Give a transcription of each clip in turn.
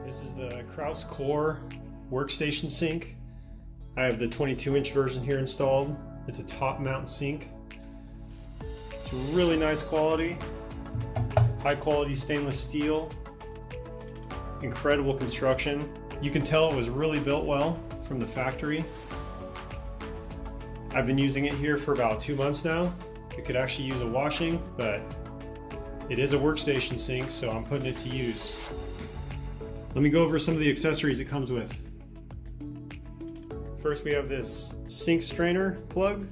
This is the Kraus Core workstation sink. I have the 22-inch version here installed. It's a top mount sink. It's really nice quality, high quality stainless steel, incredible construction. You can tell it was really built well from the factory. I've been using it here for about 2 months now. It could actually use a washing, but it is a workstation sink, so I'm putting it to use. Let me go over some of the accessories it comes with. First, we have this sink strainer plug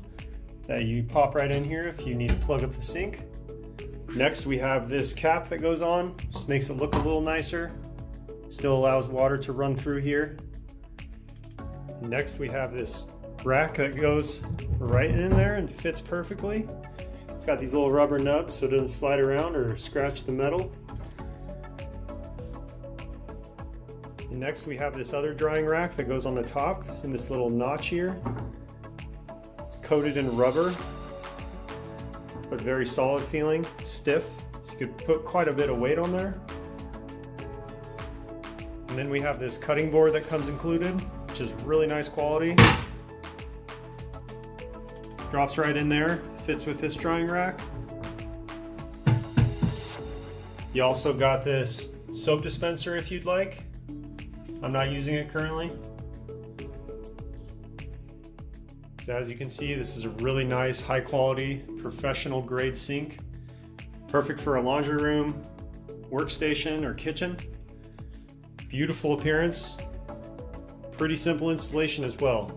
that you pop right in here if you need to plug up the sink. Next, we have this cap that goes on, just makes it look a little nicer. Still allows water to run through here. Next, we have this rack that goes right in there and fits perfectly. It's got these little rubber nubs so it doesn't slide around or scratch the metal. And next, we have this other drying rack that goes on the top in this little notch here. It's coated in rubber, but very solid feeling, stiff, so you could put quite a bit of weight on there. And then we have this cutting board that comes included, which is really nice quality. Drops right in there, fits with this drying rack. You also got this soap dispenser if you'd like. I'm not using it currently. So as you can see, this is a really nice, high quality, professional grade sink. Perfect for a laundry room, workstation, or kitchen. Beautiful appearance. Pretty simple installation as well.